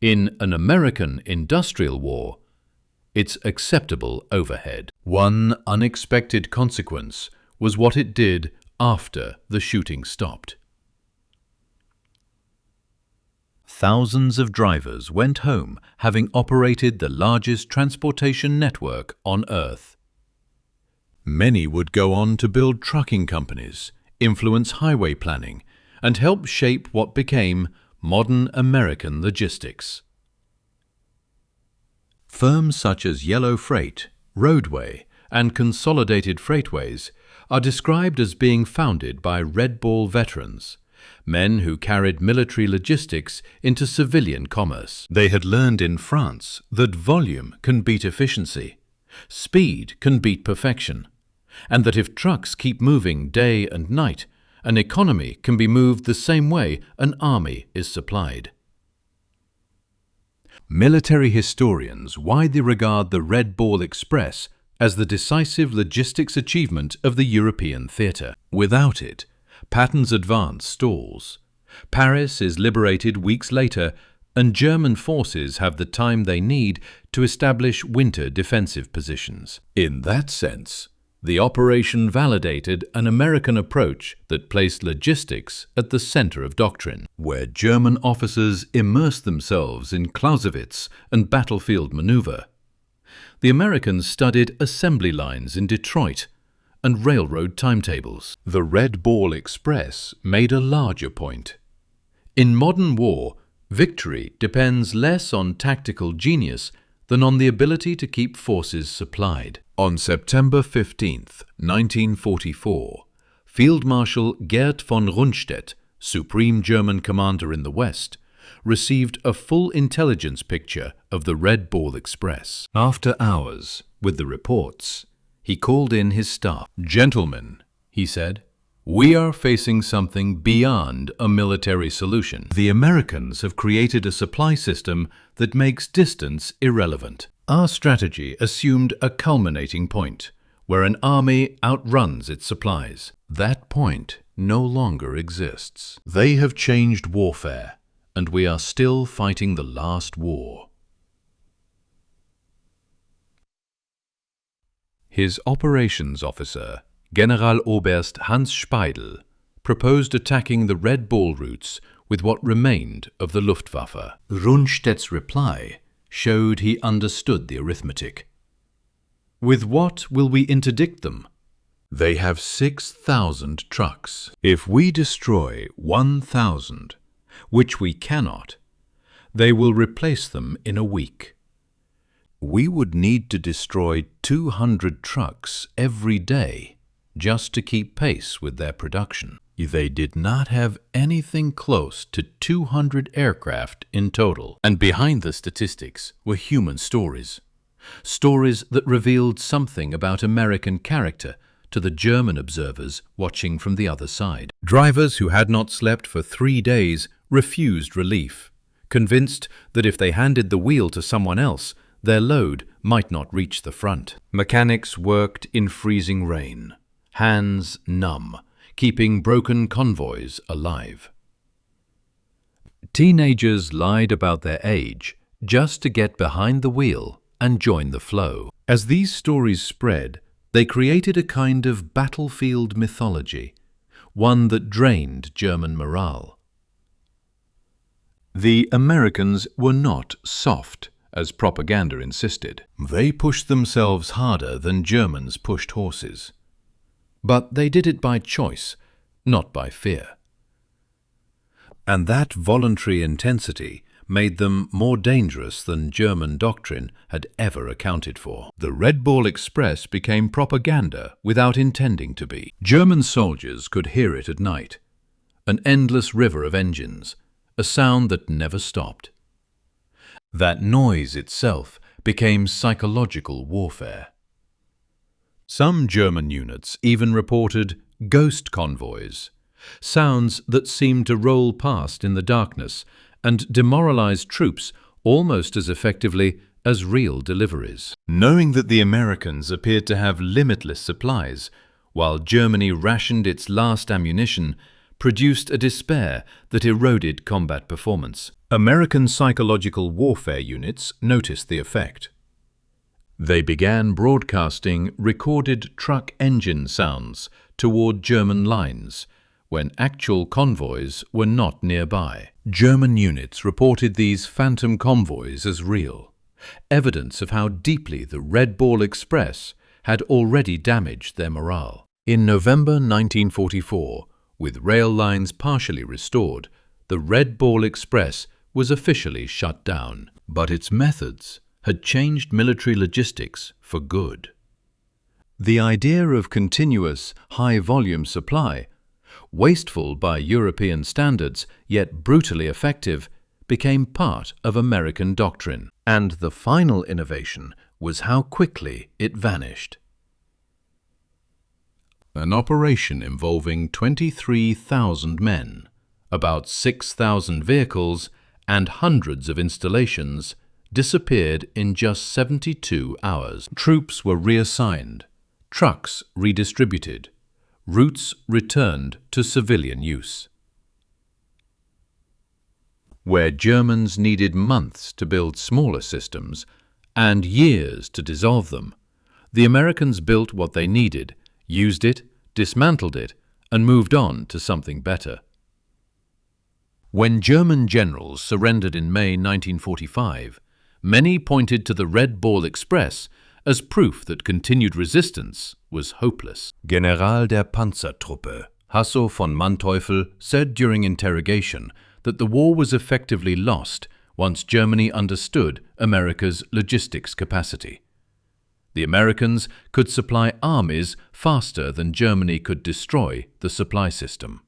In an American industrial war, it's acceptable overhead. One unexpected consequence was what it did after the shooting stopped. Thousands of drivers went home having operated the largest transportation network on Earth. Many would go on to build trucking companies, influence highway planning, and help shape what became modern American logistics. Firms such as Yellow Freight, Roadway, and Consolidated Freightways are described as being founded by Red Ball veterans, men who carried military logistics into civilian commerce. They had learned in France that volume can beat efficiency, speed can beat perfection, and that if trucks keep moving day and night, an economy can be moved the same way an army is supplied. Military historians widely regard the Red Ball Express as the decisive logistics achievement of the European theatre. Without it, Patton's advance stalls. Paris is liberated weeks later, and German forces have the time they need to establish winter defensive positions. In that sense, the operation validated an American approach that placed logistics at the center of doctrine, where German officers immersed themselves in Clausewitz and battlefield maneuver. The Americans studied assembly lines in Detroit and railroad timetables. The Red Ball Express made a larger point. In modern war, victory depends less on tactical genius than on the ability to keep forces supplied. On September 15, 1944, Field Marshal Gerd von Rundstedt, Supreme German Commander in the West, received a full intelligence picture of the Red Ball Express. After hours, with the reports, he called in his staff. "Gentlemen," he said, "we are facing something beyond a military solution. The Americans have created a supply system that makes distance irrelevant. Our strategy assumed a culminating point, where an army outruns its supplies. That point no longer exists. They have changed warfare, and we are still fighting the last war." His operations officer, Generaloberst Hans Speidel proposed attacking the Red Ball routes with what remained of the Luftwaffe. Rundstedt's reply showed he understood the arithmetic. With what will we interdict them? They have 6,000 trucks. If we destroy 1,000, which we cannot, they will replace them in a week. We would need to destroy 200 trucks every day just to keep pace with their production. They did not have anything close to 200 aircraft in total. And behind the statistics were human stories. Stories that revealed something about American character to the German observers watching from the other side. Drivers who had not slept for 3 days refused relief, convinced that if they handed the wheel to someone else, their load might not reach the front. Mechanics worked in freezing rain, hands numb, keeping broken convoys alive. Teenagers lied about their age just to get behind the wheel and join the flow. As these stories spread, they created a kind of battlefield mythology, one that drained German morale. The Americans were not soft, as propaganda insisted. They pushed themselves harder than Germans pushed horses. But they did it by choice, not by fear. And that voluntary intensity made them more dangerous than German doctrine had ever accounted for. The Red Ball Express became propaganda without intending to be. German soldiers could hear it at night, an endless river of engines, a sound that never stopped. That noise itself became psychological warfare. Some German units even reported ghost convoys, sounds that seemed to roll past in the darkness and demoralize troops almost as effectively as real deliveries. Knowing that the Americans appeared to have limitless supplies, while Germany rationed its last ammunition, produced a despair that eroded combat performance. American psychological warfare units noticed the effect. They began broadcasting recorded truck engine sounds toward German lines when actual convoys were not nearby. German units reported these phantom convoys as real, evidence of how deeply the Red Ball Express had already damaged their morale. In November 1944, with rail lines partially restored, the Red Ball Express was officially shut down. But its methods had changed military logistics for good. The idea of continuous, high-volume supply, wasteful by European standards, yet brutally effective, became part of American doctrine. And the final innovation was how quickly it vanished. An operation involving 23,000 men, about 6,000 vehicles, and hundreds of installations disappeared in just 72 hours. Troops were reassigned, trucks redistributed, routes returned to civilian use. Where Germans needed months to build smaller systems and years to dissolve them, the Americans built what they needed, used it, dismantled it, and moved on to something better. When German generals surrendered in May 1945, many pointed to the Red Ball Express as proof that continued resistance was hopeless. General der Panzertruppe Hasso von Manteuffel said during interrogation that the war was effectively lost once Germany understood America's logistics capacity. The Americans could supply armies faster than Germany could destroy the supply system.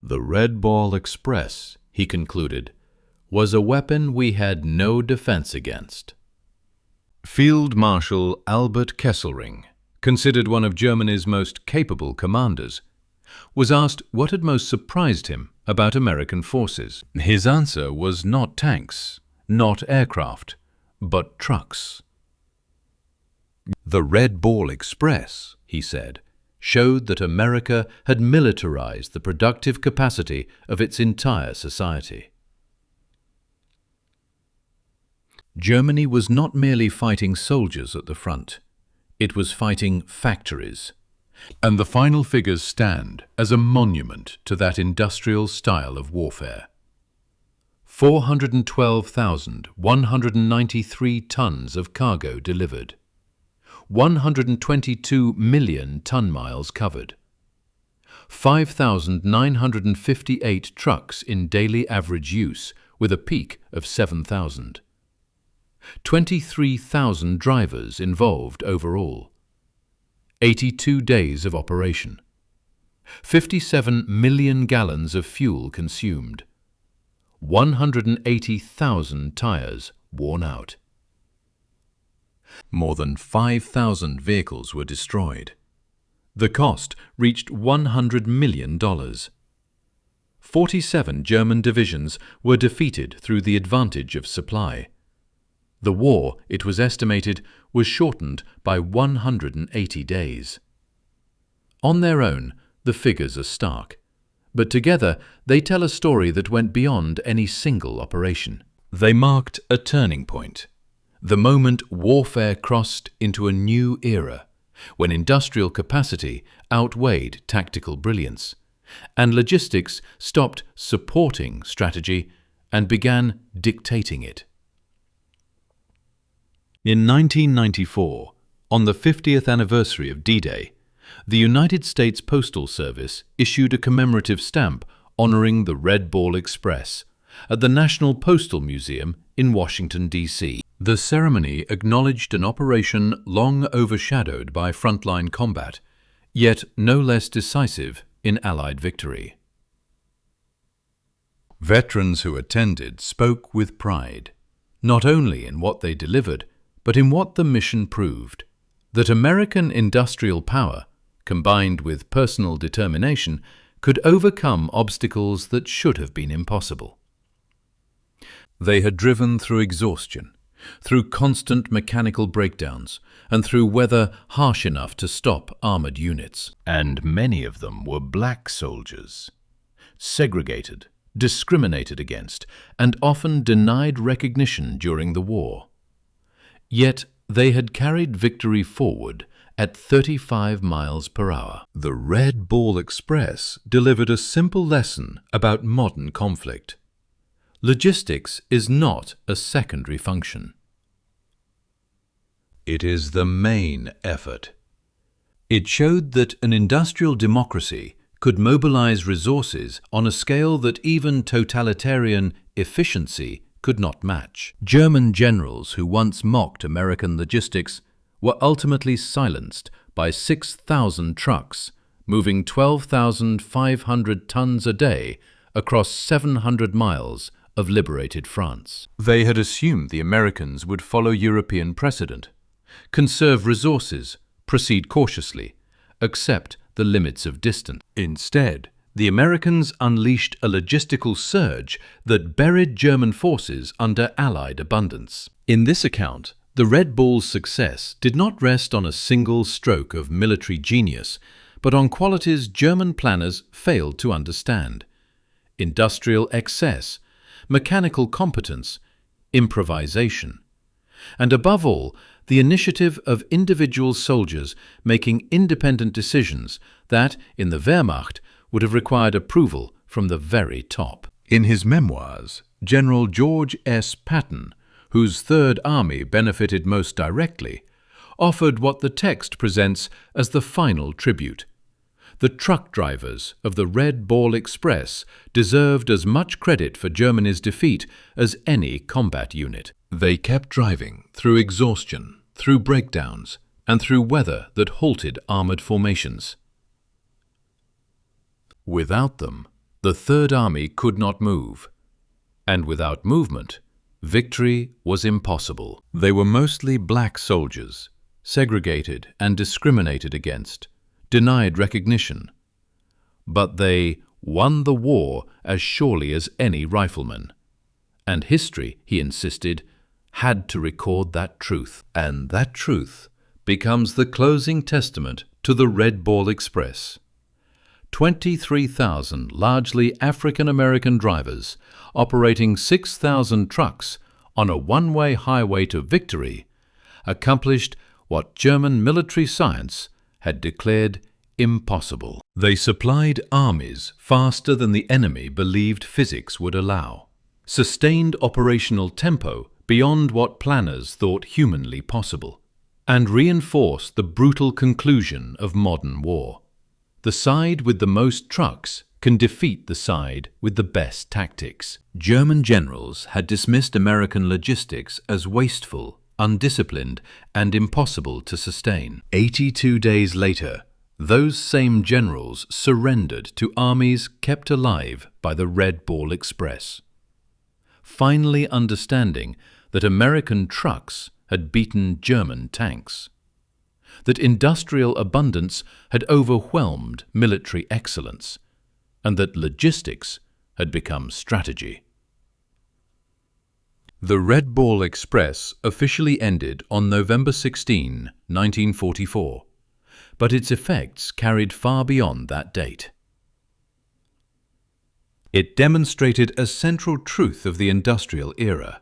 The Red Ball Express, he concluded, was a weapon we had no defense against. Field Marshal Albert Kesselring, considered one of Germany's most capable commanders, was asked what had most surprised him about American forces. His answer was not tanks, not aircraft, but trucks. The Red Ball Express, he said, showed that America had militarized the productive capacity of its entire society. Germany was not merely fighting soldiers at the front. It was fighting factories. And the final figures stand as a monument to that industrial style of warfare. 412,193 tons of cargo delivered. 122 million ton-miles covered. 5,958 trucks in daily average use, with a peak of 7,000. 23,000 drivers involved overall. 82 days of operation. 57 million gallons of fuel consumed. 180,000 tires worn out. More than 5,000 vehicles were destroyed. The cost reached $100 million. 47 German divisions were defeated through the advantage of supply. The war, it was estimated, was shortened by 180 days. On their own, the figures are stark, but together they tell a story that went beyond any single operation. They marked a turning point, the moment warfare crossed into a new era, when industrial capacity outweighed tactical brilliance, and logistics stopped supporting strategy and began dictating it. In 1994, on the 50th anniversary of D-Day, the United States Postal Service issued a commemorative stamp honoring the Red Ball Express at the National Postal Museum in Washington, D.C. The ceremony acknowledged an operation long overshadowed by frontline combat, yet no less decisive in Allied victory. Veterans who attended spoke with pride, not only in what they delivered, but in what the mission proved, that American industrial power, combined with personal determination, could overcome obstacles that should have been impossible. They had driven through exhaustion, through constant mechanical breakdowns, and through weather harsh enough to stop armored units. And many of them were black soldiers, segregated, discriminated against, and often denied recognition during the war. Yet they had carried victory forward at 35 miles per hour. The Red Ball Express delivered a simple lesson about modern conflict. Logistics is not a secondary function. It is the main effort. It showed that an industrial democracy could mobilize resources on a scale that even totalitarian efficiency could not match. German generals who once mocked American logistics were ultimately silenced by 6,000 trucks moving 12,500 tons a day across 700 miles of liberated France. They had assumed the Americans would follow European precedent, conserve resources, proceed cautiously, accept the limits of distance. Instead, the Americans unleashed a logistical surge that buried German forces under Allied abundance. In this account, the Red Ball's success did not rest on a single stroke of military genius, but on qualities German planners failed to understand: industrial excess, mechanical competence, improvisation, and above all, the initiative of individual soldiers making independent decisions that, in the Wehrmacht, would have required approval from the very top. In his memoirs, General George S. Patton, whose Third Army benefited most directly, offered what the text presents as the final tribute. The truck drivers of the Red Ball Express deserved as much credit for Germany's defeat as any combat unit. They kept driving through exhaustion, through breakdowns, and through weather that halted armored formations. Without them, the Third Army could not move, and without movement, victory was impossible. They were mostly black soldiers, segregated and discriminated against, denied recognition. But they won the war as surely as any rifleman. And history, he insisted, had to record that truth. And that truth becomes the closing testament to the Red Ball Express. 23,000 largely African-American drivers operating 6,000 trucks on a one-way highway to victory accomplished what German military science had declared impossible. They supplied armies faster than the enemy believed physics would allow, sustained operational tempo beyond what planners thought humanly possible, and reinforced the brutal conclusion of modern war. The side with the most trucks can defeat the side with the best tactics. German generals had dismissed American logistics as wasteful, undisciplined, and impossible to sustain. 82 days later, those same generals surrendered to armies kept alive by the Red Ball Express, finally understanding that American trucks had beaten German tanks, that industrial abundance had overwhelmed military excellence, and that logistics had become strategy. The Red Ball Express officially ended on November 16, 1944, but its effects carried far beyond that date. It demonstrated a central truth of the industrial era.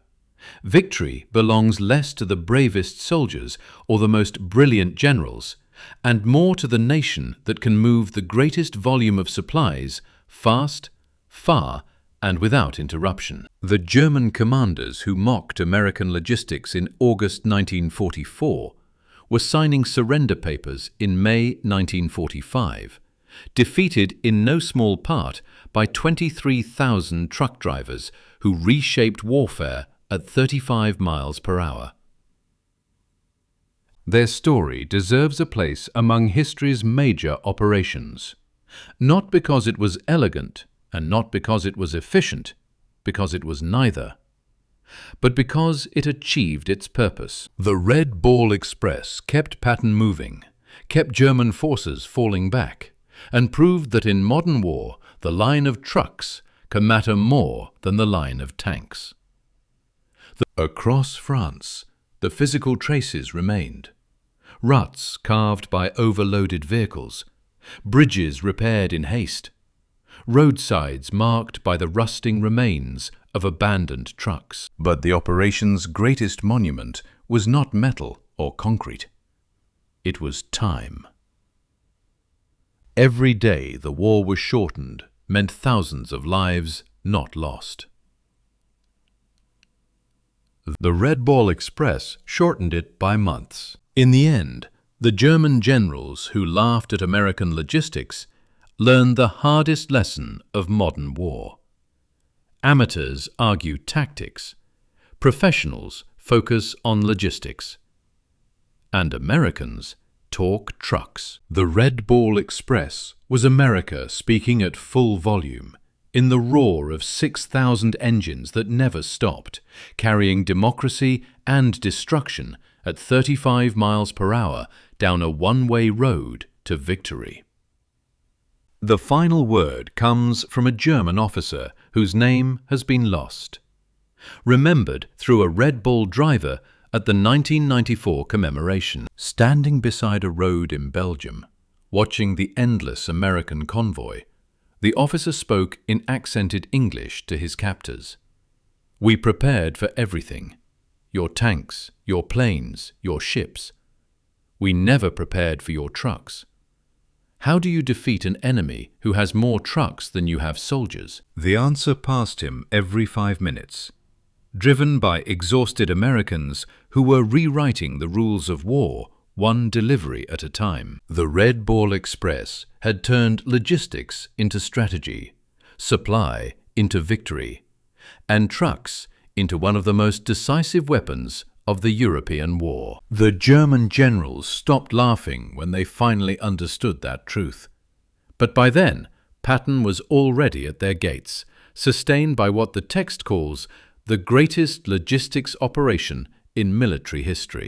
Victory belongs less to the bravest soldiers or the most brilliant generals, and more to the nation that can move the greatest volume of supplies fast, far, and without interruption. The German commanders who mocked American logistics in August 1944 were signing surrender papers in May 1945, defeated in no small part by 23,000 truck drivers who reshaped warfare at 35 miles per hour. Their story deserves a place among history's major operations, not because it was elegant and not because it was efficient, because it was neither, but because it achieved its purpose. The Red Ball Express kept Patton moving, kept German forces falling back, and proved that in modern war the line of trucks can matter more than the line of tanks. Across France, the physical traces remained. Ruts carved by overloaded vehicles, bridges repaired in haste, roadsides marked by the rusting remains of abandoned trucks. But the operation's greatest monument was not metal or concrete. It was time. Every day the war was shortened meant thousands of lives not lost. The Red Ball Express shortened it by months. In the end, the German generals who laughed at American logistics learned the hardest lesson of modern war. Amateurs argue tactics, professionals focus on logistics, and Americans talk trucks. The Red Ball Express was America speaking at full volume, in the roar of 6,000 engines that never stopped, carrying democracy and destruction at 35 miles per hour down a one-way road to victory. The final word comes from a German officer whose name has been lost, remembered through a Red Bull driver at the 1994 commemoration. Standing beside a road in Belgium, watching the endless American convoy, the officer spoke in accented English to his captors. "We prepared for everything. Your tanks, your planes, your ships. We never prepared for your trucks. How do you defeat an enemy who has more trucks than you have soldiers?" The answer passed him every 5 minutes, driven by exhausted Americans who were rewriting the rules of war one delivery at a time. The Red Ball Express had turned logistics into strategy, supply into victory, and trucks into one of the most decisive weapons of the European war. The German generals stopped laughing when they finally understood that truth. But by then, Patton was already at their gates, sustained by what the text calls the greatest logistics operation in military history.